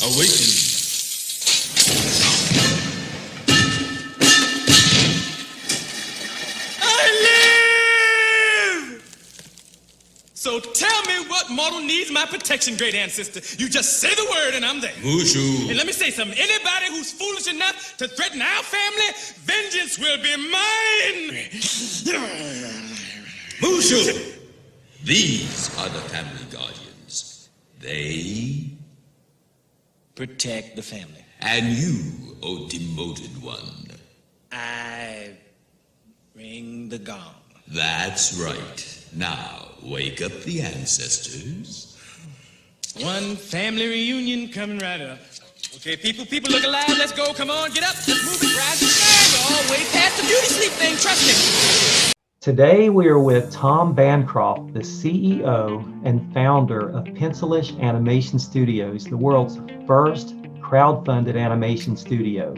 Awaken. I live! So tell me what mortal needs my protection, great ancestor. You just say the word and I'm there. Mushu. And let me say something. Anybody who's foolish enough to threaten our family, vengeance will be mine. Mushu. These are the family guardians. They protect the family. And you, O demoted one. I ring the gong. That's right. Now, wake up the ancestors. One family reunion coming right up. Okay, people look alive. Let's go. Come on, get up. Let's move it. Rise and shine. We're all way past the beauty sleep thing. Trust me. Today we are with Tom Bancroft, the CEO and founder of Pencilish Animation Studios, the world's first crowd-funded animation studio.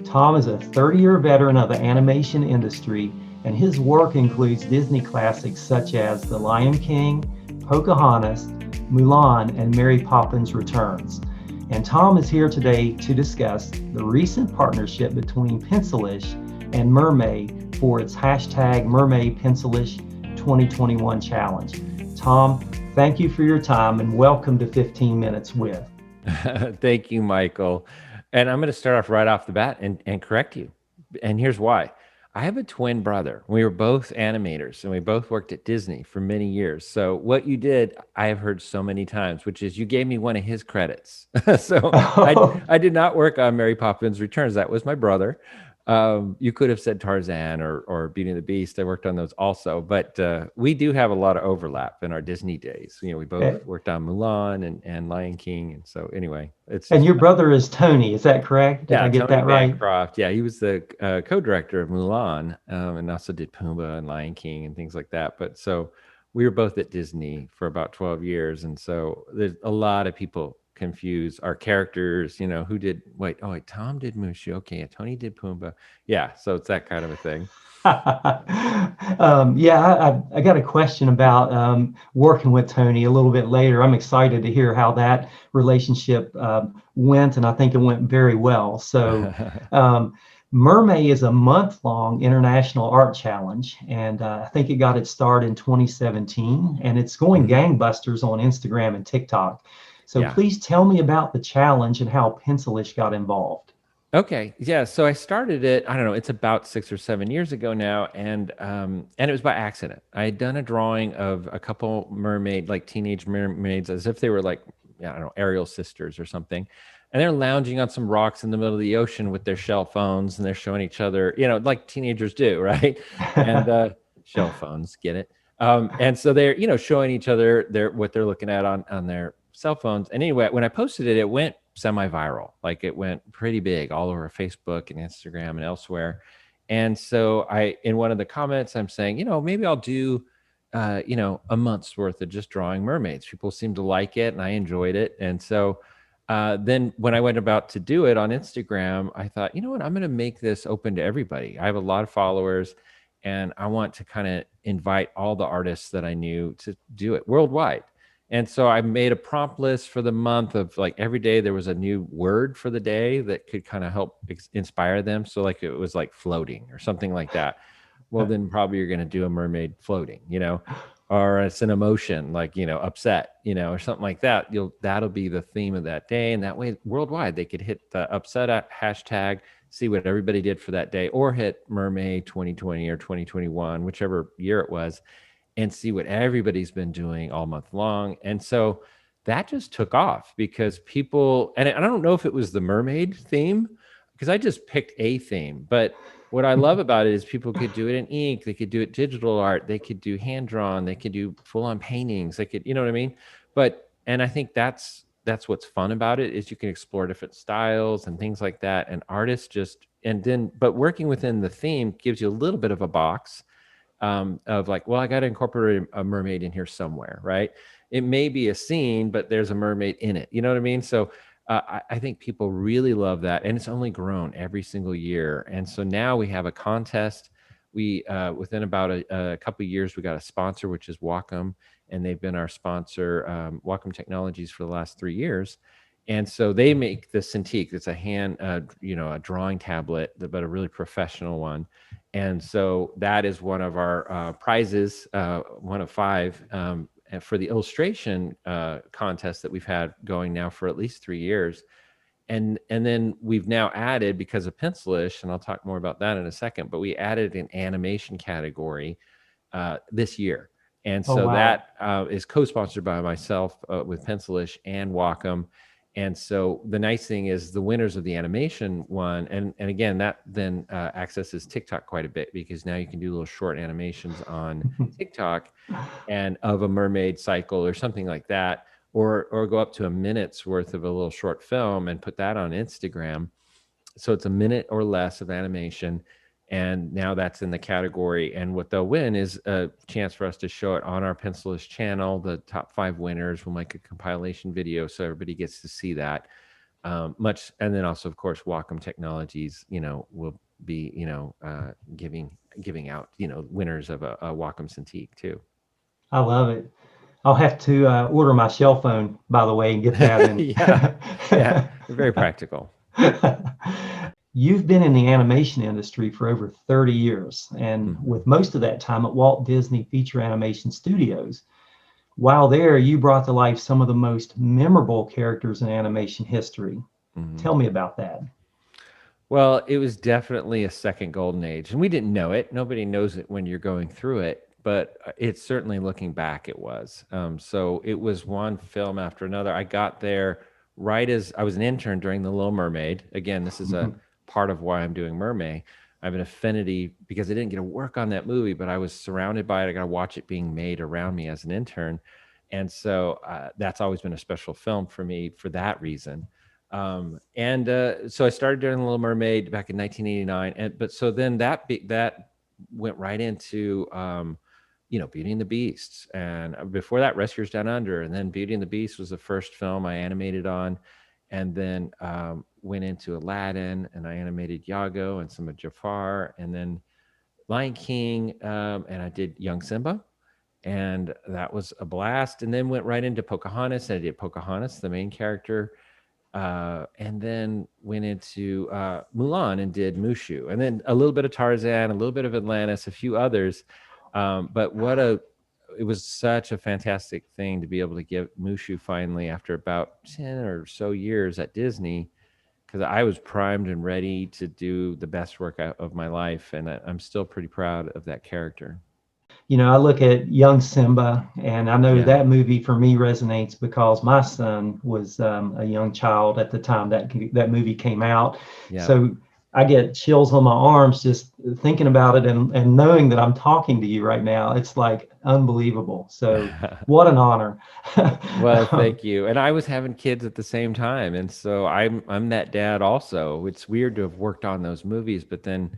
Tom is a 30-year veteran of the animation industry, and his work includes Disney classics such as The Lion King, Pocahontas, Mulan, and Mary Poppins Returns. And Tom is here today to discuss the recent partnership between Pencilish and Mermaid for its hashtag Mermaid Pencilish 2021 challenge. Tom, thank you for your time and welcome to 15 Minutes With. Thank you, Michael. And I'm going to start off right off the bat and correct you. And here's why. I have a twin brother. We were both animators and we both worked at Disney for many years. So what you did, I have heard so many times, which is you gave me one of his credits. So I did not work on Mary Poppins Returns. That was my brother. You could have said Tarzan or Beauty and the Beast. I worked on those also, but we do have a lot of overlap in our Disney days. You know, we both worked on Mulan and Lion King, and so anyway, it's. And your brother is Tony, is that correct? Did I get Tony that right? Bancroft. Yeah, he was the co-director of Mulan, and also did Pumbaa and Lion King and things like that. But so we were both at Disney for about 12 years, and so there's a lot of people confuse our characters, you know, who did Tom did Mushu, okay, Tony did Pumbaa, so it's that kind of a thing. I got a question about working with Tony a little bit later. I'm excited to hear how that relationship went, and I think it went very well. So Mermaid is a month-long international art challenge, and I think it got its start in 2017, and it's going gangbusters on Instagram and TikTok. So please tell me about the challenge and how Pencilish got involved. Okay, yeah. So I started it, I don't know, it's about 6 or 7 years ago now, and it was by accident. I had done a drawing of a couple mermaid, like teenage mermaids, as if they were like, I don't know, Ariel sisters or something. And they're lounging on some rocks in the middle of the ocean with their shell phones, and they're showing each other, you know, like teenagers do, right? And shell phones, get it? And so they're, you know, showing each other what they're looking at on their cell phones. And anyway, when I posted it, it went semi-viral. Like it went pretty big all over Facebook and Instagram and elsewhere. And so in one of the comments, I'm saying, you know, maybe I'll do, a month's worth of just drawing mermaids. People seem to like it and I enjoyed it. And so then when I went about to do it on Instagram, I thought, you know what, I'm going to make this open to everybody. I have a lot of followers and I want to kind of invite all the artists that I knew to do it worldwide. And so I made a prompt list for the month of like every day there was a new word for the day that could kind of help inspire them. So like it was like floating or something like that. Well, then probably you're going to do a mermaid floating, you know, or it's an emotion like, you know, upset, you know, or something like that. That'll be the theme of that day. And that way worldwide they could hit the upset hashtag, see what everybody did for that day, or hit Mermaid 2020 or 2021, whichever year it was, and see what everybody's been doing all month long. And so that just took off because people, and I don't know if it was the mermaid theme, because I just picked a theme, but what I love about it is people could do it in ink, they could do it digital art, they could do hand drawn, they could do full on paintings, they could, you know what I mean? And I think that's what's fun about it is you can explore different styles and things like that. And artists but working within the theme gives you a little bit of a box of like, well, I got to incorporate a mermaid in here somewhere, right? It may be a scene, but there's a mermaid in it. You know what I mean? So I think people really love that. And it's only grown every single year. And so now we have a contest. We, within about a couple of years, we got a sponsor, which is Wacom. And they've been our sponsor, Wacom Technologies, for the last 3 years. And so they make the Cintiq. It's a a drawing tablet, but a really professional one. And so that is one of our prizes, one of five, and for the illustration contest that we've had going now for at least 3 years. And then we've now added, because of Pencilish, and I'll talk more about that in a second, but we added an animation category this year. And Oh, so wow. that is co-sponsored by myself with Pencilish and Wacom. And so the nice thing is the winners of the animation one, and again, that then accesses TikTok quite a bit, because now you can do little short animations on TikTok and of a mermaid cycle or something like that, or go up to a minute's worth of a little short film and put that on Instagram. So it's a minute or less of animation, and now that's in the category. And what they'll win is a chance for us to show it on our Pencilish channel. The top 5 winners will make a compilation video, so everybody gets to see that. And then also, of course, Wacom Technologies, will be, giving out, winners of a Wacom Cintiq too. I love it. I'll have to order my cell phone, by the way, and get that in. Yeah, very practical. You've been in the animation industry for over 30 years, and with most of that time at Walt Disney Feature Animation Studios. While there, you brought to life some of the most memorable characters in animation history. Tell me about that. Well, it was definitely a second golden age, and we didn't know it. Nobody knows it when you're going through it, but it's certainly, looking back, it was. So it was one film after another. I got there right as I was an intern during The Little Mermaid. Again, this is a part of why I'm doing Mermaid. I have an affinity because I didn't get to work on that movie, but I was surrounded by it. I got to watch it being made around me as an intern. And so that's always been a special film for me for that reason. So I started doing The Little Mermaid back in 1989. But so then that went right into, Beauty and the Beast. And before that, Rescuers Down Under. And then Beauty and the Beast was the first film I animated on. And then went into Aladdin, and I animated Iago and some of Jafar, and then Lion King, and I did Young Simba, and that was a blast. And then went right into Pocahontas, and I did Pocahontas, the main character, and then went into Mulan and did Mushu, and then a little bit of Tarzan, a little bit of Atlantis, a few others. But it was such a fantastic thing to be able to give Mushu finally after about 10 or so years at Disney, because I was primed and ready to do the best work of my life. And I'm still pretty proud of that character. I look at Young Simba, and I know that movie for me resonates because my son was a young child at the time that movie came out. Yeah. So I get chills on my arms just thinking about it and knowing that I'm talking to you right now. It's like unbelievable. So what an honor. Well, thank you. And I was having kids at the same time, and so I'm that dad also. It's weird to have worked on those movies, but then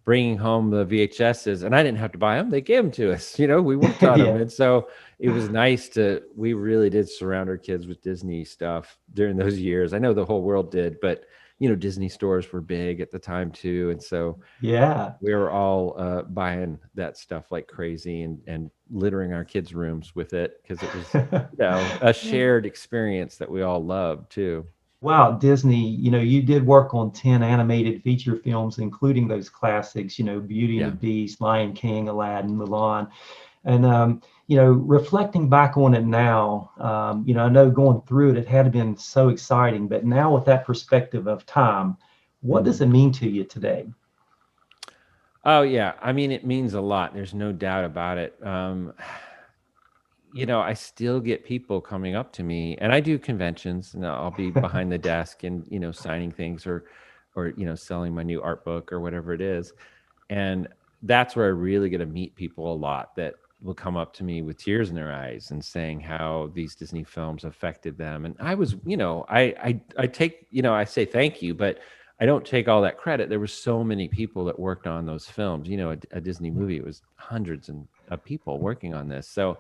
bringing home the VHSs, and I didn't have to buy them; they gave them to us. We worked on them, and so it was nice we really did surround our kids with Disney stuff during those years. I know the whole world did, but Disney stores were big at the time too, and so we were all buying that stuff like crazy and littering our kids' rooms with it, because it was a shared experience that we all loved too. Wow, Disney, you did work on 10 animated feature films, including those classics, Beauty and the Beast, Lion King, Aladdin, Mulan. And, reflecting back on it now, I know going through it had been so exciting, but now with that perspective of time, what does it mean to you today? Oh, yeah. I mean, it means a lot. There's no doubt about it. I still get people coming up to me, and I do conventions, and I'll be behind the desk and, signing things or, selling my new art book or whatever it is. And that's where I really get to meet people a lot that will come up to me with tears in their eyes and saying how these Disney films affected them. And I was, I take, I say thank you, but I don't take all that credit. There were so many people that worked on those films. A Disney movie, it was hundreds of people working on this. So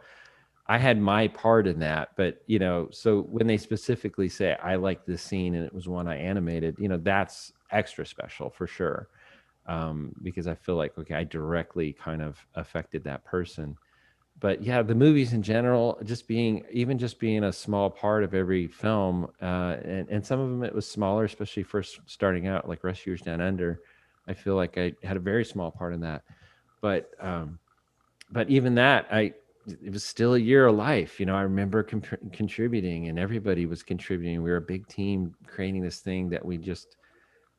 I had my part in that, but so when they specifically say I like this scene and it was one I animated, that's extra special for sure, because I feel like, okay, I directly kind of affected that person. but yeah, the movies in general, just being a small part of every film, and some of them it was smaller, especially first starting out, like Rescuers Down Under. I feel like I had a very small part in that, but even that, it was still a year of life. I remember contributing, and everybody was contributing. We were a big team creating this thing that we just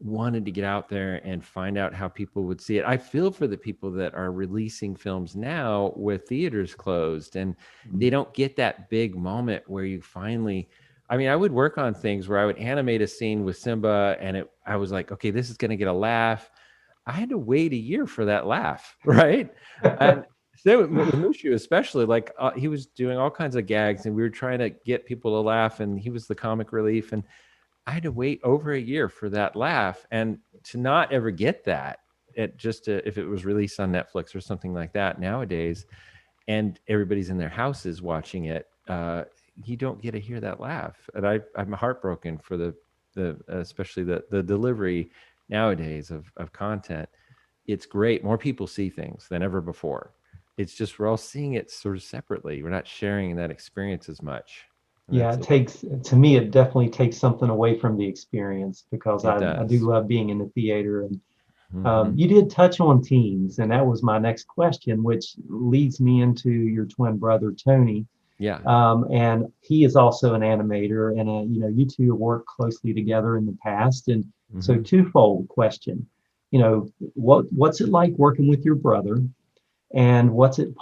wanted to get out there and find out how people would see it. I feel for the people that are releasing films now with theaters closed, and they don't get that big moment where you finally. I mean, I would work on things where I would animate a scene with Simba, and I was like, okay, this is going to get a laugh. I had to wait a year for that laugh, right? And so with Mushu, especially, like he was doing all kinds of gags, and we were trying to get people to laugh, and he was the comic relief, and I had to wait over a year for that laugh, and to not ever get that, if it was released on Netflix or something like that nowadays, and everybody's in their houses watching it, you don't get to hear that laugh, and I'm heartbroken for the especially the delivery nowadays of content. It's great. More people see things than ever before. It's just we're all seeing it sort of separately. We're not sharing that experience as much. And Yeah, to me, it definitely takes something away from the experience, because I do love being in the theater. And you did touch on teens, and that was my next question, which leads me into your twin brother, Tony. Yeah. And he is also an animator, and you two have worked closely together in the past. And so twofold question, what's it like working with your brother, and what's it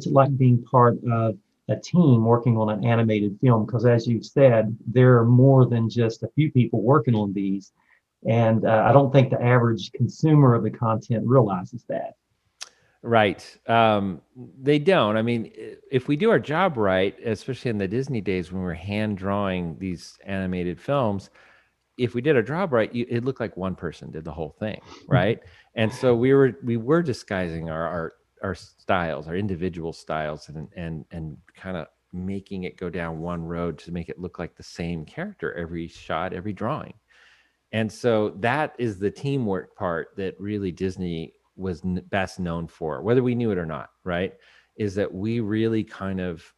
like being part of a team working on an animated film? Because as you've said, there are more than just a few people working on these, and I don't think the average consumer of the content realizes that. Right. They don't. I mean, if we do our job right, especially in the Disney days when we were hand drawing these animated films, if we did our job right, it looked like one person did the whole thing, right? And so we were disguising our styles, our individual styles, and kind of making it go down one road to make it look like the same character every shot, every drawing. And so that is the teamwork part that really Disney was best known for, whether we knew it or not, right? Is that we really kind of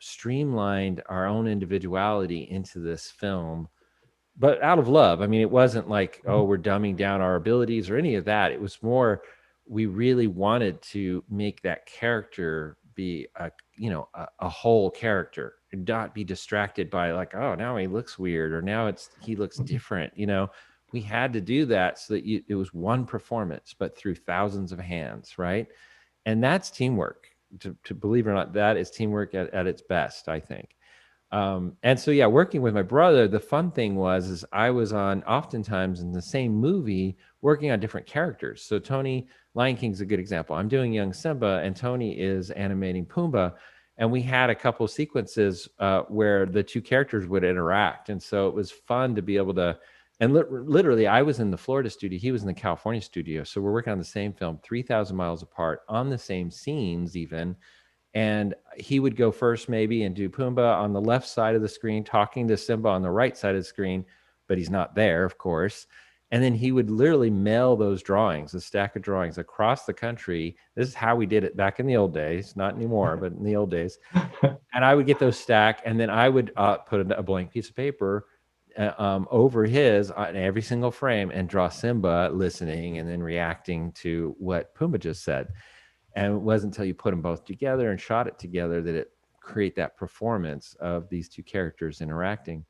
streamlined our own individuality into this film, but out of love. I mean, it wasn't like, oh, we're dumbing down our abilities or any of that. It was more, we really wanted to make that character be a whole character, and not be distracted by like, oh, now he looks weird, or now he looks different. We had to do that so that it was one performance, but through thousands of hands, right? And that's teamwork. To believe it or not, that is teamwork at its best, I think. And so, yeah, working with my brother, the fun thing is I was oftentimes in the same movie working on different characters. So Tony, Lion King's a good example. I'm doing Young Simba, and Tony is animating Pumbaa. And we had a couple of sequences where the two characters would interact. And so it was fun to be able to, and literally I was in the Florida studio, he was in the California studio. So we're working on the same film, 3,000 miles apart, on the same scenes even. And he would go first maybe and do Pumbaa on the left side of the screen, talking to Simba on the right side of the screen, but he's not there, of course. And then he would literally mail those drawings, a stack of drawings, across the country. This is how we did it back in the old days, not anymore, but in the old days. And I would get those stacked, and then I would put a blank piece of paper over his on every single frame and draw Simba listening and then reacting to what Pumbaa just said. And it wasn't until you put them both together and shot it together that it create that performance of these two characters interacting.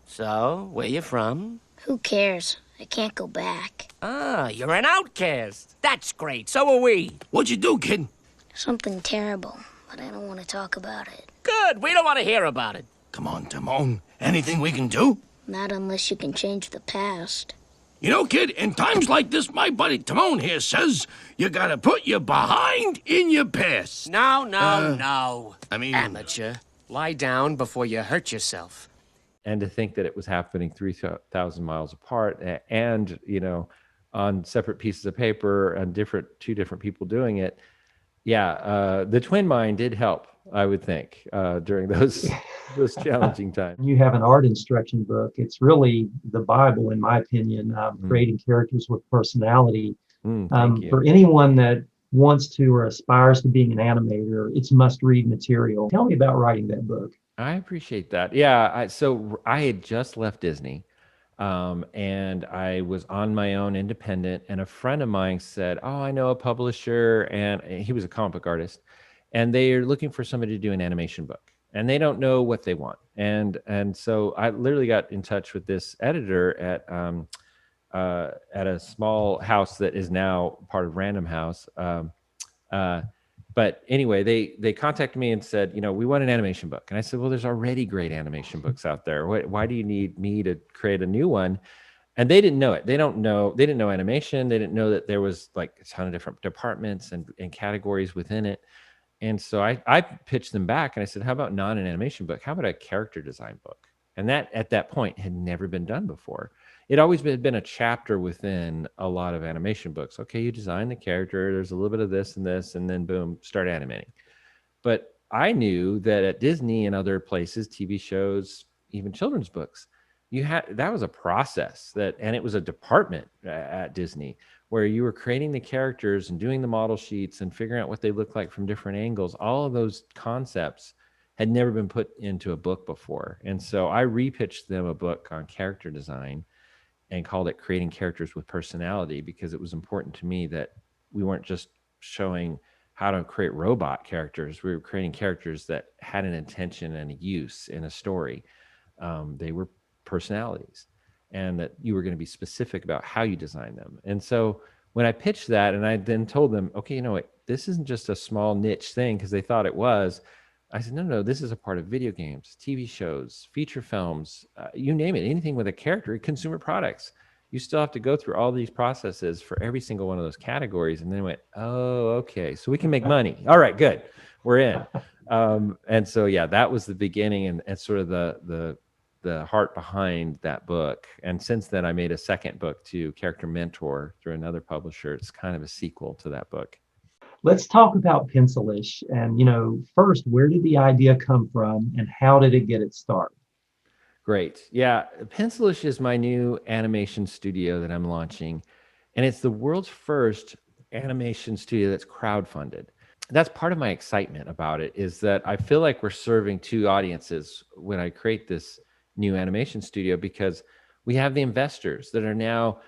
So, where you from? Who cares? I can't go back. Ah, you're an outcast. That's great. So are we. What'd you do, kid? Something terrible, but I don't want to talk about it. Good. We don't want to hear about it. Come on, Timon. Anything we can do? Not unless you can change the past. You know, kid, in times like this, my buddy Timon here says you gotta put your behind in your past. No, no. I mean... Amateur. Lie down before you hurt yourself. And to think that it was happening 3,000 miles apart and, on separate pieces of paper and two different people doing it. Yeah, the twin mind did help, I would think, during those challenging times. You have an art instruction book. It's really the Bible, in my opinion, creating characters with personality. Thank you. For anyone that wants to or aspires to being an animator, it's must-read material. Tell me about writing that book. I appreciate that. Yeah, so I had just left Disney, and I was on my own, independent. And a friend of mine said, "Oh, I know a publisher," and he was a comic book artist, and they are looking for somebody to do an animation book, and they don't know what they want. And so I literally got in touch with this editor at a small house that is now part of Random House. Uh, but anyway, they contacted me and said, we want an animation book. And I said, well, there's already great animation books out there. Why do you need me to create a new one? And they didn't know it. They didn't know animation. They didn't know that there was like a ton of different departments and categories within it. And so I pitched them back and I said, how about not an animation book? How about a character design book? And that at that point had never been done before. It always had been a chapter within a lot of animation books. Okay, you design the character, there's a little bit of this, and then boom, start animating. But I knew that at Disney and other places, TV shows, even children's books, that was a process and it was a department at Disney where you were creating the characters and doing the model sheets and figuring out what they look like from different angles. All of those concepts had never been put into a book before. And so I repitched them a book on character design and called it Creating Characters with Personality, because it was important to me that we weren't just showing how to create robot characters. We were creating characters that had an intention and a use in a story. They were personalities, and that you were going to be specific about how you design them. And so when I pitched that, and I then told them, okay, you know what, this isn't just a small niche thing, because they thought it was. I said, no, this is a part of video games, TV shows, feature films, you name it, anything with a character, consumer products. You still have to go through all these processes for every single one of those categories. And then I went, oh, okay, so we can make money. All right, good, we're in. And so, yeah, that was the beginning and sort of the heart behind that book. And since then, I made a second book too, Character Mentor, through another publisher. It's kind of a sequel to that book. Let's talk about Pencilish. And, first, where did the idea come from and how did it get its start? Great. Yeah. Pencilish is my new animation studio that I'm launching. And it's the world's first animation studio that's crowdfunded. That's part of my excitement about it, is that I feel like we're serving two audiences when I create this new animation studio, because we have the investors that are now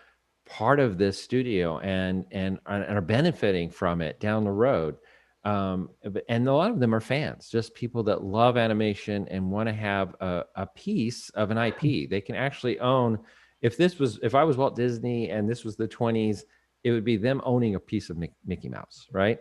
part of this studio and are benefiting from it down the road. And a lot of them are fans, just people that love animation and want to have a piece of an IP. They can actually own, if I was Walt Disney and this was the 20s, it would be them owning a piece of Mickey Mouse, right?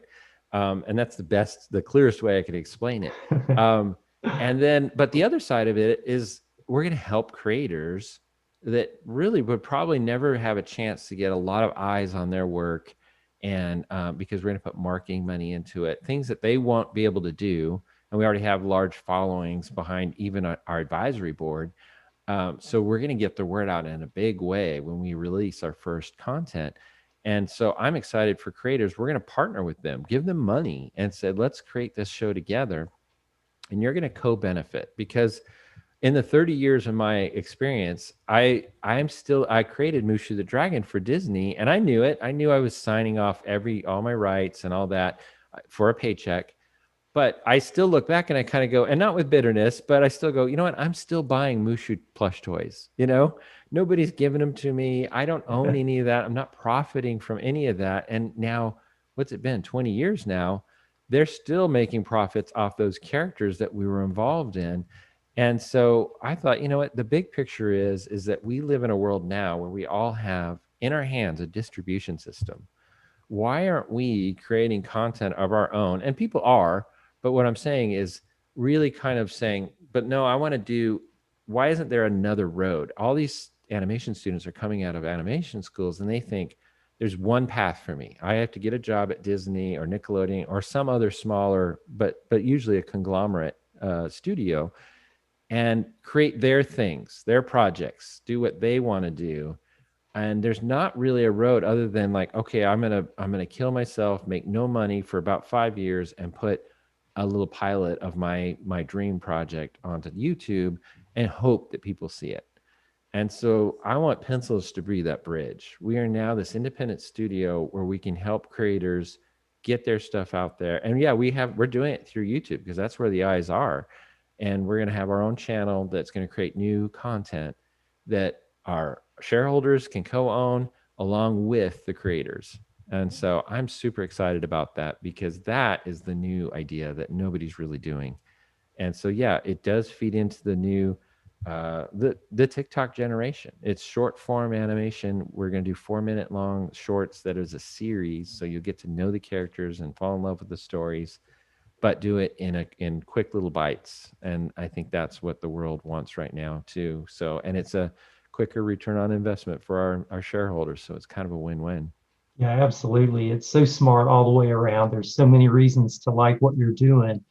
And that's the clearest way I could explain it. But the other side of it is we're going to help creators that really would probably never have a chance to get a lot of eyes on their work. And because we're going to put marketing money into it, things that they won't be able to do. And we already have large followings behind even our advisory board. So we're going to get the word out in a big way when we release our first content. And so I'm excited for creators. We're going to partner with them, give them money, and say, let's create this show together. And you're going to co-benefit, because in the 30 years of my experience, I created Mushu the Dragon for Disney, and I knew it. I knew I was signing off all my rights and all that for a paycheck. But I still look back and I kind of go, and not with bitterness, but I still go, you know what? I'm still buying Mushu plush toys. Nobody's giving them to me. I don't own any of that. I'm not profiting from any of that. And now, what's it been? 20 years now. They're still making profits off those characters that we were involved in. And so I thought, you know what, the big picture is that we live in a world now where we all have in our hands a distribution system. Why aren't we creating content of our own? And people are, but what I'm saying is really kind of saying, but no, why isn't there another road? All these animation students are coming out of animation schools and they think there's one path for me. I have to get a job at Disney or Nickelodeon or some other smaller, but usually a conglomerate studio, and create their things, their projects, do what they want to do. And there's not really a road other than like, okay, I'm gonna kill myself, make no money for about 5 years, and put a little pilot of my dream project onto YouTube and hope that people see it. And so I want Pencilish to be that bridge. We are now this independent studio where we can help creators get their stuff out there. And yeah, we're doing it through YouTube because that's where the eyes are. And we're going to have our own channel that's going to create new content that our shareholders can co-own along with the creators. And so I'm super excited about that because that is the new idea that nobody's really doing. And so yeah, it does feed into the new the TikTok generation. It's short form animation. We're going to do 4-minute long shorts that is a series, so you'll get to know the characters and fall in love with the stories, but do it in quick little bites. And I think that's what the world wants right now too. So, and it's a quicker return on investment for our shareholders. So it's kind of a win-win. Yeah, absolutely. It's so smart all the way around. There's so many reasons to like what you're doing.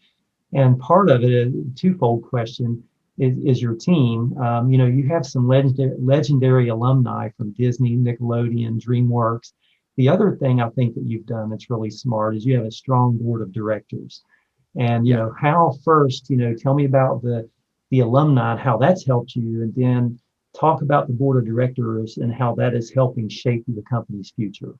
And part of it, a twofold question, is your team. You have some legendary alumni from Disney, Nickelodeon, DreamWorks. The other thing I think that you've done that's really smart is you have a strong board of directors. And Yeah. how first, tell me about the alumni and how that's helped you, and then talk about the board of directors and how that is helping shape the company's future.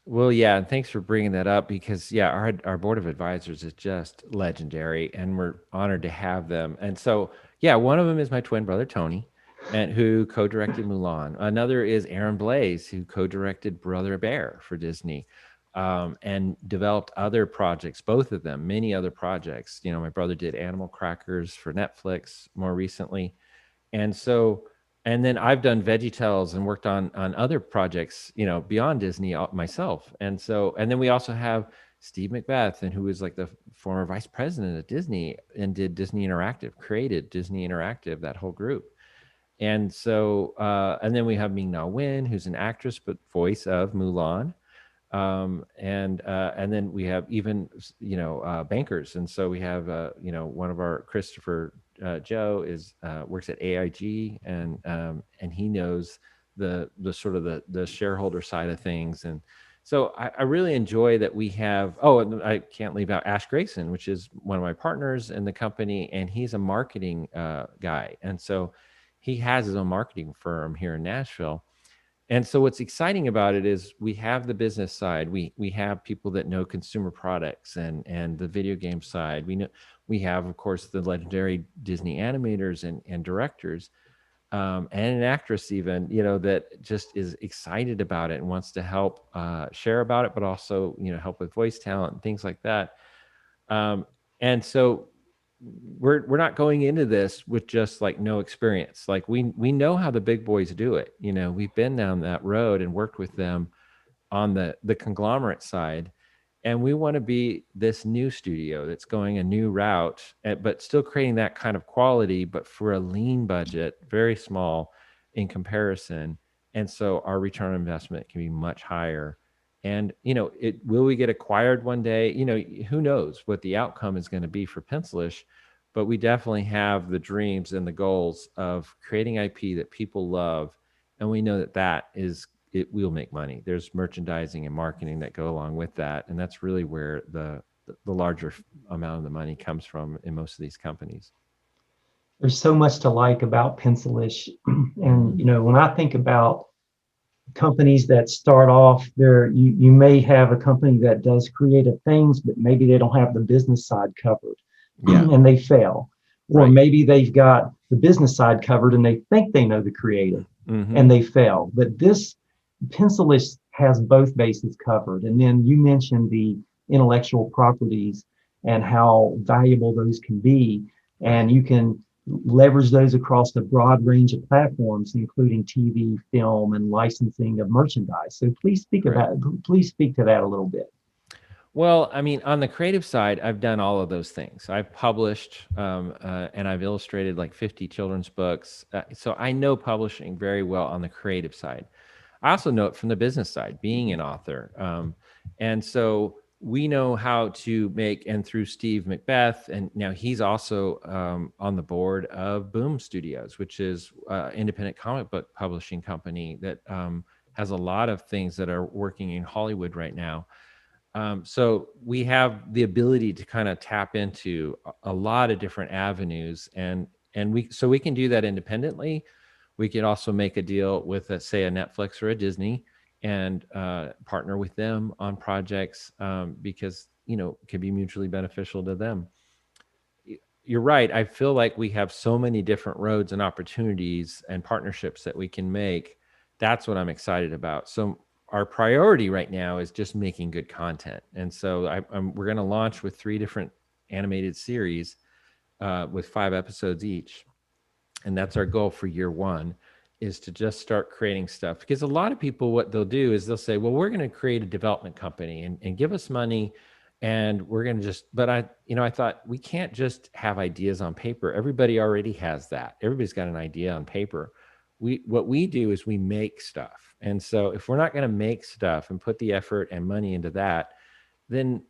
Well, yeah, and thanks for bringing that up because yeah, our board of advisors is just legendary, and we're honored to have them. And so, yeah, one of them is my twin brother Tony, and who co-directed Mulan. Another is Aaron Blaise, who co-directed Brother Bear for Disney, and developed other projects. Both of them, many other projects. My brother did Animal Crackers for Netflix more recently, and so, and then I've done VeggieTales and worked on other projects, beyond Disney myself. And so, and then we also have Steve Macbeth, and who is like the former vice president at Disney and did Disney Interactive, created Disney Interactive, that whole group. And so, and then we have Ming Na Wen, who's an actress but voice of Mulan. And then we have even bankers. And so we have one of our Christopher Joe is works at AIG, and he knows the sort of the shareholder side of things. And so I really enjoy that we have. Oh, and I can't leave out Ash Grayson, which is one of my partners in the company, and he's a marketing guy. And so he has his own marketing firm here in Nashville. And so what's exciting about it is we have the business side. We have people that know consumer products and the video game side. We have, of course, the legendary Disney animators and directors, and an actress even, that just is excited about it and wants to help share about it, but also, help with voice talent and things like that. And so we're not going into this with just like no experience. Like we know how the big boys do it. We've been down that road and worked with them on the conglomerate side, and we want to be this new studio that's going a new route, but still creating that kind of quality, but for a lean budget, very small in comparison. And so our return on investment can be much higher. And will we get acquired one day? Who knows what the outcome is going to be for Pencilish, but we definitely have the dreams and the goals of creating IP that people love, and we know that it will make money. There's merchandising and marketing that go along with that, and that's really where the larger amount of the money comes from in most of these companies. There's so much to like about Pencilish. And when I think about companies that start off there, you may have a company that does creative things, but maybe they don't have the business side covered. Yeah. And they fail. Or Right. maybe they've got the business side covered and they think they know the creative, and they fail. But this Pencilish has both bases covered. And then you mentioned the intellectual properties and how valuable those can be. And you can leverage those across a broad range of platforms, including TV, film, and licensing of merchandise. So please speak to that a little bit. Well, I mean, on the creative side, I've done all of those things. I've published and I've illustrated like 50 children's books. So I know publishing very well on the creative side. I also know it from the business side, being an author. And so we know how to make, and through Steve Macbeth, and now he's also on the board of Boom Studios, which is independent comic book publishing company that has a lot of things that are working in Hollywood right now. So we have the ability to kind of tap into a lot of different avenues, and we can do that independently. We could also make a deal with, say, a Netflix or a Disney, and partner with them on projects because, it can be mutually beneficial to them. You're right. I feel like we have so many different roads and opportunities and partnerships that we can make. That's what I'm excited about. So our priority right now is just making good content. And so we're going to launch with 3 different animated series with 5 episodes each. And that's our goal for year 1, is to just start creating stuff. Because a lot of people, what they'll do is they'll say, well, we're going to create a development company and give us money. And we're going to but I thought, we can't just have ideas on paper. Everybody already has that. Everybody's got an idea on paper. What we do is we make stuff. And so if we're not going to make stuff and put the effort and money into that, then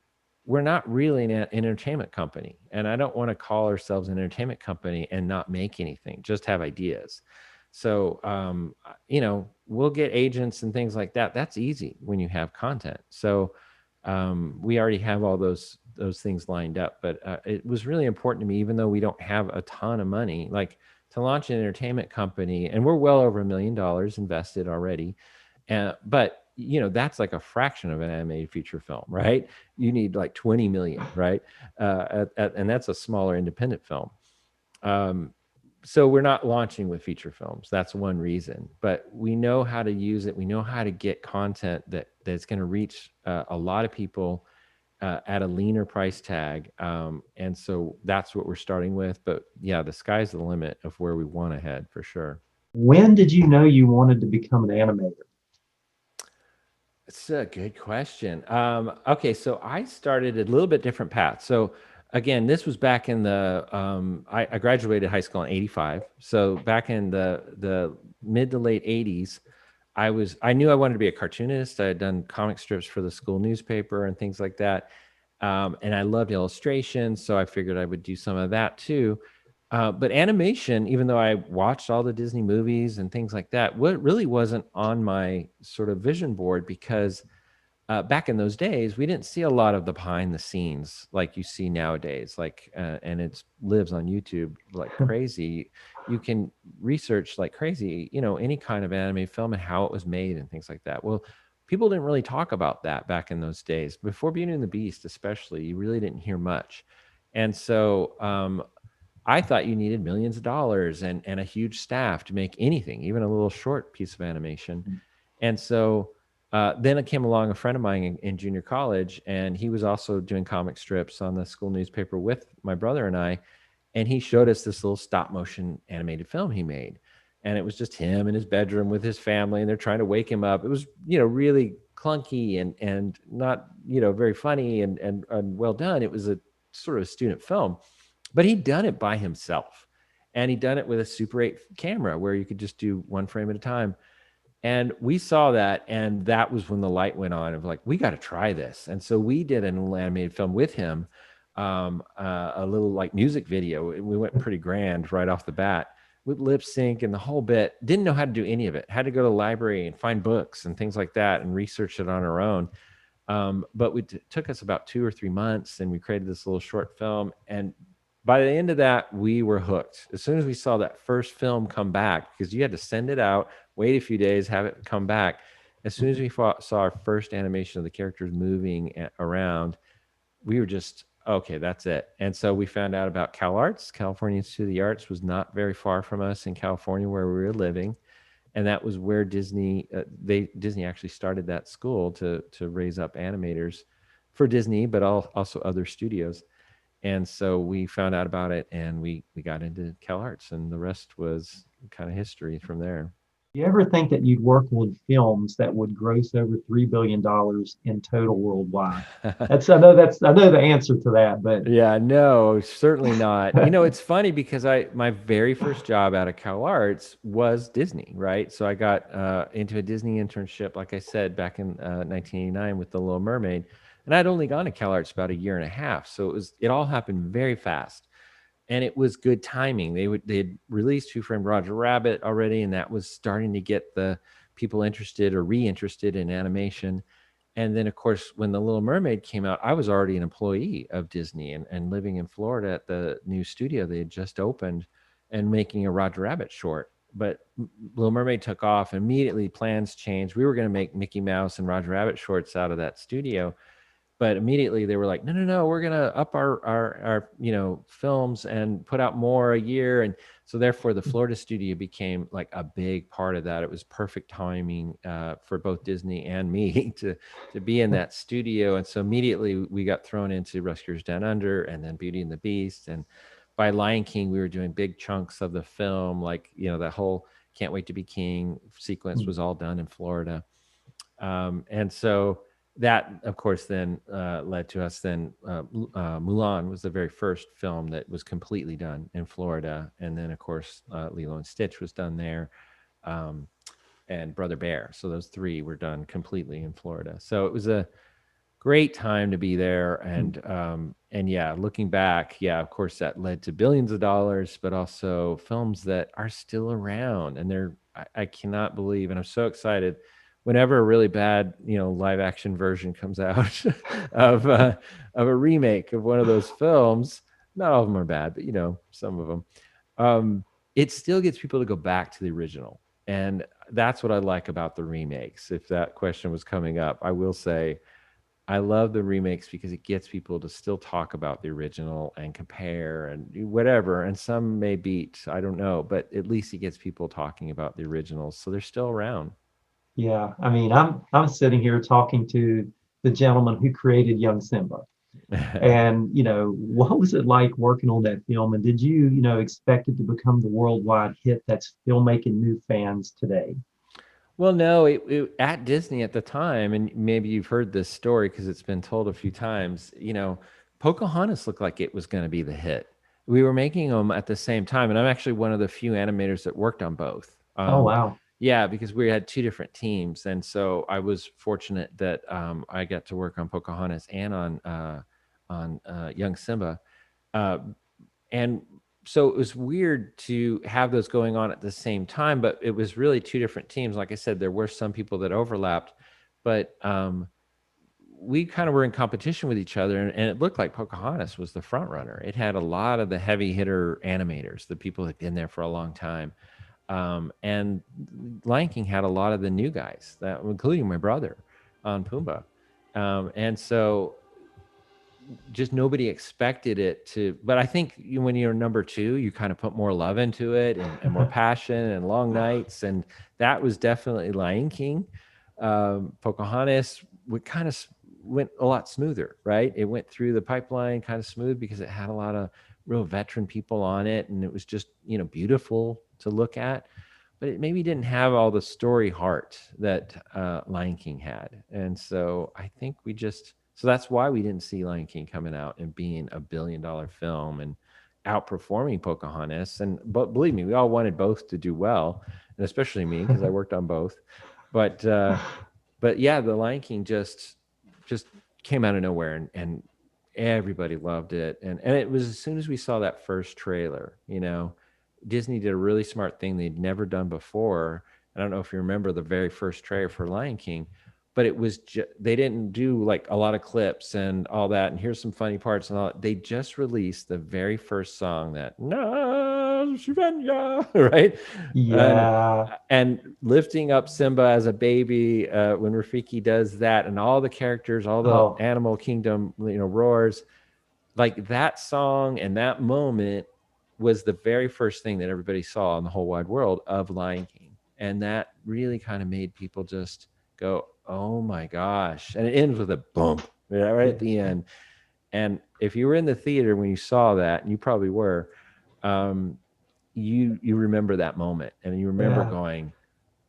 we're not really an entertainment company. And I don't want to call ourselves an entertainment company and not make anything, just have ideas. So, we'll get agents and things like that. That's easy when you have content. So we already have all those things lined up. But it was really important to me, even though we don't have a ton of money, like to launch an entertainment company, and we're well over $1 million invested already. But that's like a fraction of an animated feature film, right? You need like 20 million, right? And that's a smaller independent film. So we're not launching with feature films. That's one reason. But we know how to use it. We know how to get content that's going to reach a lot of people at a leaner price tag. And so that's what we're starting with. But yeah, the sky's the limit of where we want to head for sure. When did you know you wanted to become an animator? It's a good question. Okay, so I started a little bit different path. So again, this was back in the I graduated high school in '85. So back in the mid to late '80s, I knew I wanted to be a cartoonist. I had done comic strips for the school newspaper and things like that, and I loved illustration. So I figured I would do some of that too. But animation, even though I watched all the Disney movies and things like that, what really wasn't on my sort of vision board, because back in those days, we didn't see a lot of the behind the scenes like you see nowadays. Like, and it lives on YouTube like crazy. You can research like crazy, any kind of anime film and how it was made and things like that. Well, people didn't really talk about that back in those days. Before Beauty and the Beast, especially, you really didn't hear much. And so I thought you needed millions of dollars and a huge staff to make anything, even a little short piece of animation. And so then it came along a friend of mine in junior college, and he was also doing comic strips on the school newspaper with my brother and I. And he showed us this little stop motion animated film he made. And it was just him in his bedroom with his family, and they're trying to wake him up. It was, really clunky and not, very funny and well done. It was a sort of a student film. But he'd done it by himself, and he'd done it with a Super 8 camera where you could just do one frame at a time. And we saw that, and that was when the light went on of like, we got to try this. And so we did an animated film with him, a little like music video. We went pretty grand right off the bat with lip sync and the whole bit. Didn't know how to do any of it. Had to go to the library and find books and things like that and research it on our own. But it took us about 2 or 3 months, and we created this little short film. And by the end of that, we were hooked. As soon as we saw that first film come back, because you had to send it out, wait a few days, have it come back. As soon as we saw our first animation of the characters moving around, we were just, okay, that's it. And so we found out about CalArts. California Institute of the Arts was not very far from us in California where we were living. And that was where Disney actually started that school to raise up animators for Disney, but also other studios. And so we found out about it, and we got into CalArts, and the rest was kind of history from there. You ever think that you'd work on films that would gross over $3 billion in total worldwide? I know the answer to that, but yeah, no, certainly not. It's funny because my very first job out of CalArts was Disney, right? So I got into a Disney internship, like I said, back in 1989 with The Little Mermaid. And I'd only gone to CalArts about 1.5 years. So it all happened very fast. And it was good timing. They had released Who Framed Roger Rabbit already, and that was starting to get the people interested or reinterested in animation. And then, of course, when The Little Mermaid came out, I was already an employee of Disney and living in Florida at the new studio they had just opened and making a Roger Rabbit short but Little Mermaid took off. Immediately, plans changed. We were going to make Mickey Mouse and Roger Rabbit shorts out of that studio, but immediately they were like, no, we're going to up our films and put out more a year. And so therefore the Florida studio became like a big part of that. It was perfect timing for both Disney and me to be in that studio. And so immediately we got thrown into Rescuers Down Under and then Beauty and the Beast. And by Lion King, we were doing big chunks of the film, like, that whole Can't Wait to Be King sequence was all done in Florida. And so that, of course, then led to us then Mulan was the very first film that was completely done in Florida. And then, of course, Lilo and Stitch was done there, and Brother Bear. So those three were done completely in Florida. So it was a great time to be there. And yeah, looking back, yeah, of course, that led to billions of dollars, but also films that are still around. And I cannot believe, and I'm so excited whenever a really bad, live action version comes out of a remake of one of those films. Not all of them are bad, but some of them. It still gets people to go back to the original, and that's what I like about the remakes. If that question was coming up, I will say I love the remakes because it gets people to still talk about the original and compare and do whatever. And some may beat, I don't know, but at least it gets people talking about the originals, so they're still around. Yeah, I mean, I'm sitting here talking to the gentleman who created Young Simba. And, what was it like working on that film? And did you, expect it to become the worldwide hit that's still making new fans today? Well, no, at Disney at the time, and maybe you've heard this story because it's been told a few times, Pocahontas looked like it was going to be the hit. We were making them at the same time, and I'm actually one of the few animators that worked on both. Oh, wow. Yeah, because we had two different teams, and so I was fortunate that I got to work on Pocahontas and on Young Simba, and so it was weird to have those going on at the same time, but it was really two different teams. Like I said, there were some people that overlapped, but we kind of were in competition with each other, and it looked like Pocahontas was the front runner. It had a lot of the heavy hitter animators, the people that had been there for a long time. And Lion King had a lot of the new guys, including my brother on Pumbaa. And so just nobody expected it to, but I think when you're number two, you kind of put more love into it and more passion and long nights. And that was definitely Lion King. Pocahontas went a lot smoother, right? It went through the pipeline kind of smooth because it had a lot of real veteran people on it. And it was just, beautiful to look at, but it maybe didn't have all the story heart that Lion King had. And so I think so that's why we didn't see Lion King coming out and being a $1 billion film and outperforming Pocahontas. But believe me, we all wanted both to do well, and especially me because I worked on both. But yeah, the Lion King just came out of nowhere, and everybody loved it. And it was as soon as we saw that first trailer, Disney did a really smart thing they'd never done before. I don't know if you remember the very first trailer for Lion King, but it was they didn't do like a lot of clips and all that, and here's some funny parts and all that. They just released the very first song, that right? Yeah. And lifting up Simba as a baby when Rafiki does that, and all the characters, all the animal kingdom, roars. Like that song and that moment was the very first thing that everybody saw in the whole wide world of Lion King. And that really kind of made people just go, oh my gosh. And it ends with a boom right at the end. And if you were in the theater when you saw that, and you probably were, you remember that moment, and you remember going,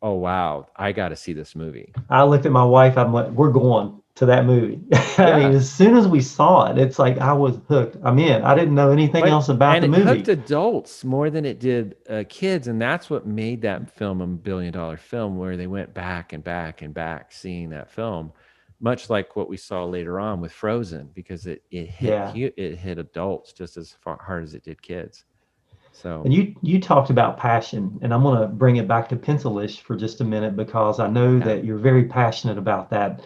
oh wow, I got to see this movie. I looked at my wife, I'm like, we're going to that movie. I mean, as soon as we saw it, it's like I was hooked. I'm in. I didn't know anything else about the movie. And it hooked adults more than it did kids, and that's what made that film a $1 billion film, where they went back and back and back seeing that film, much like what we saw later on with Frozen, because it hit adults just as hard as it did kids. So, and you talked about passion, and I'm going to bring it back to Pencilish for just a minute, because I know that you're very passionate about that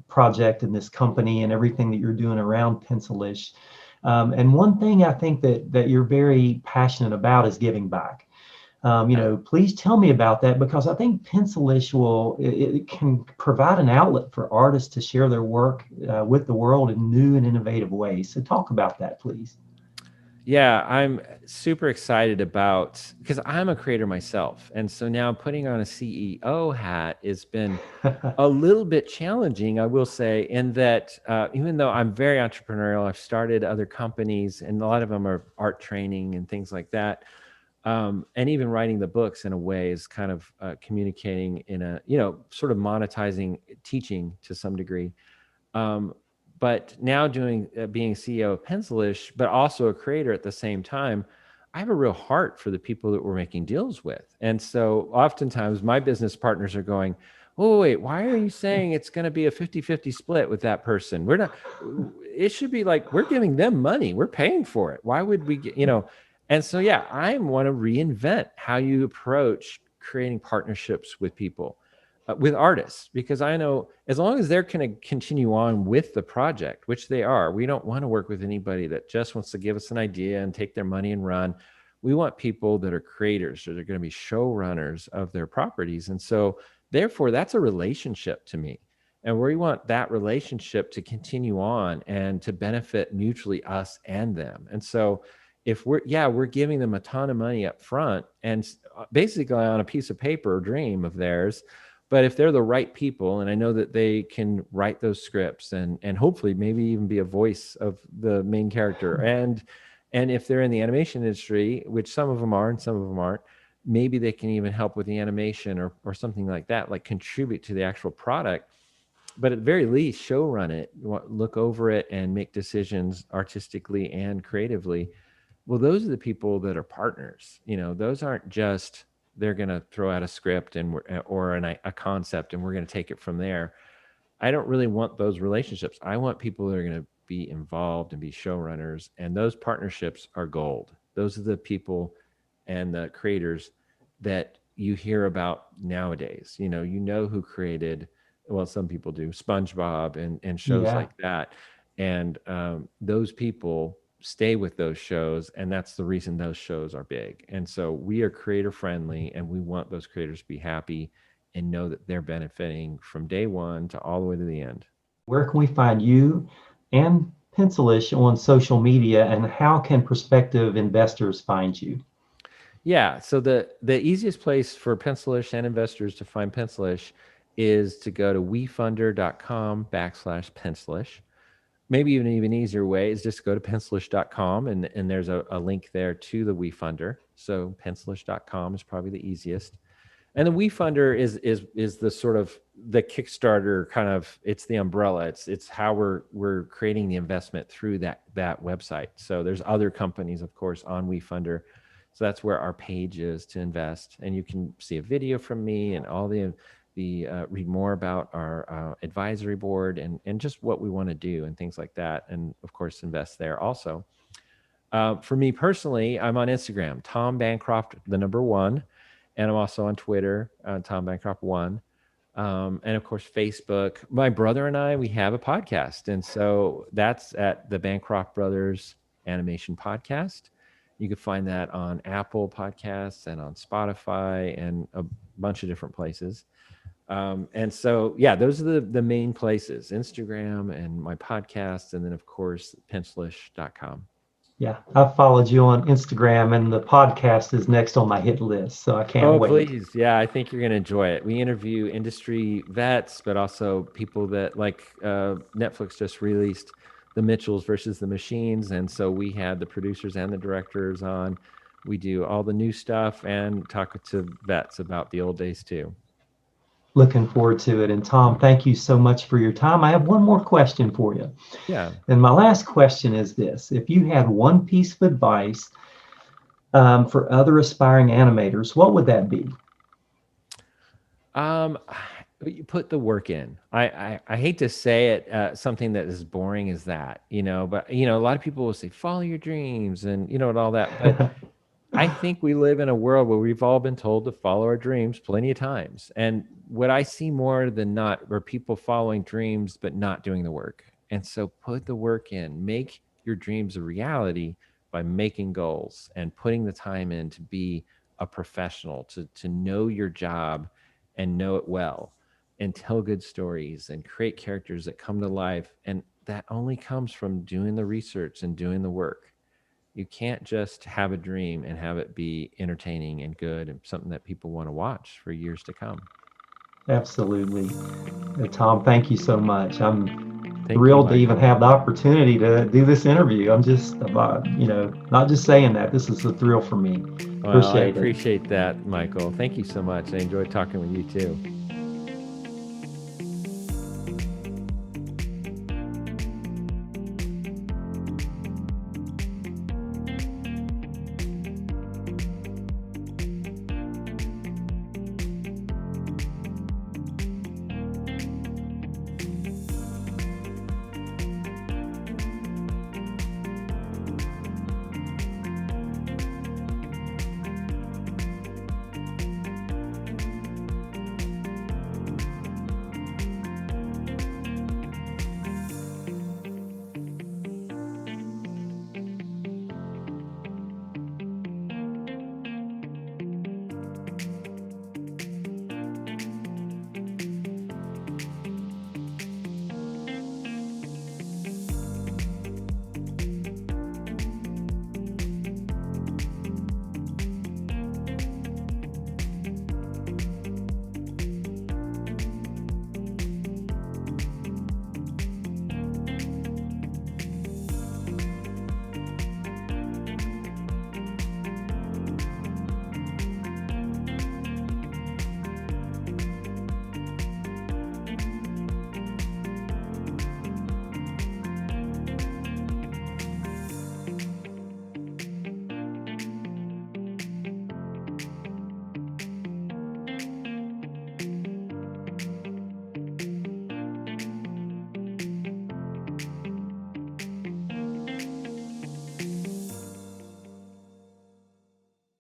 project and this company and everything that you're doing around Pencilish. And one thing I think that you're very passionate about is giving back. Please tell me about that, because I think Pencilish it can provide an outlet for artists to share their work with the world in new and innovative ways. So talk about that, please. Yeah, I'm super excited about, because I'm a creator myself. And so now putting on a CEO hat has been a little bit challenging, I will say, in that even though I'm very entrepreneurial, I've started other companies, and a lot of them are art training and things like that. And even writing the books in a way is kind of communicating in a, sort of monetizing teaching to some degree. But now being CEO of Pencilish, but also a creator at the same time, I have a real heart for the people that we're making deals with. And so oftentimes my business partners are going, oh, wait, why are you saying it's going to be a 50-50 split with that person? We're not, it should be like, we're giving them money. We're paying for it. Why would we get, And so, yeah, I want to reinvent how you approach creating partnerships with people. With artists, because I know as long as they're going to continue on with the project, which they are, we don't want to work with anybody that just wants to give us an idea and take their money and run. We want people that are creators, or they're going to be showrunners of their properties. And so therefore, that's a relationship to me. And we want that relationship to continue on and to benefit mutually us and them. And so if we're giving them a ton of money up front and basically on a piece of paper or dream of theirs. But if they're the right people, and I know that they can write those scripts and hopefully maybe even be a voice of the main character, and if they're in the animation industry, which some of them are and some of them aren't, maybe they can even help with the animation or something like that, like contribute to the actual product. But at the very least, show run it, look over it, and make decisions artistically and creatively. Well, those are the people that are partners. Those aren't just, they're going to throw out a script or a concept and we're going to take it from there. I don't really want those relationships. I want people that are going to be involved and be showrunners, and those partnerships are gold. Those are the people and the creators that you hear about nowadays. Who created, well, some people do, SpongeBob and shows like that. And those people stay with those shows, and that's the reason those shows are big. And so we are creator friendly, and we want those creators to be happy and know that they're benefiting from day one to all the way to the end. Where can we find you and Pencilish on social media, and how can prospective investors find you? Yeah, so the easiest place for Pencilish and investors to find Pencilish is to go to wefundr.com/Pencilish. Maybe even easier way is just go to pencilish.com, and there's a link there to the WeFunder. So pencilish.com is probably the easiest. And the WeFunder is the sort of the Kickstarter kind of, it's the umbrella. It's how we're creating the investment through that website. So there's other companies, of course, on WeFunder. So that's where our page is to invest. And you can see a video from me and all the read more about our advisory board and just what we want to do and things like that. And of course, invest there also. For me personally, I'm on Instagram, Tom Bancroft, the number 1. And I'm also on Twitter, Tom Bancroft 1. And of course, Facebook. My brother and I, we have a podcast. And so that's at the Bancroft Brothers Animation Podcast. You can find that on Apple Podcasts and on Spotify and a bunch of different places. And so, yeah, those are the main places, Instagram and my podcast. And then, of course, pencilish.com. Yeah, I've followed you on Instagram, and the podcast is next on my hit list, so I can't wait. Oh, please. Yeah, I think you're going to enjoy it. We interview industry vets, but also people that, like, Netflix just released The Mitchells versus the Machines. And so we had the producers and the directors on. We do all the new stuff and talk to vets about the old days too. Looking forward to it. And Tom, thank you so much for your time. I have one more question for you. Yeah. And my last question is this. If you had one piece of advice for other aspiring animators, what would that be? You put the work in. I hate to say it, something that is boring as that, but, a lot of people will say, follow your dreams and, and all that. But I think we live in a world where we've all been told to follow our dreams plenty of times. And what I see more than not are people following dreams, but not doing the work. And so put the work in, make your dreams a reality by making goals and putting the time in to be a professional, to know your job and know it well, and tell good stories and create characters that come to life. And that only comes from doing the research and doing the work. You can't just have a dream and have it be entertaining and good and something that people want to watch for years to come. Absolutely. Tom, thank you so much. I'm Thank thrilled you, to even Michael. have the opportunity to do this interview. I'm just about, not just saying that. This is a thrill for me. Well, I Appreciate it. appreciate that, Michael. Thank you so much. I enjoyed talking with you too.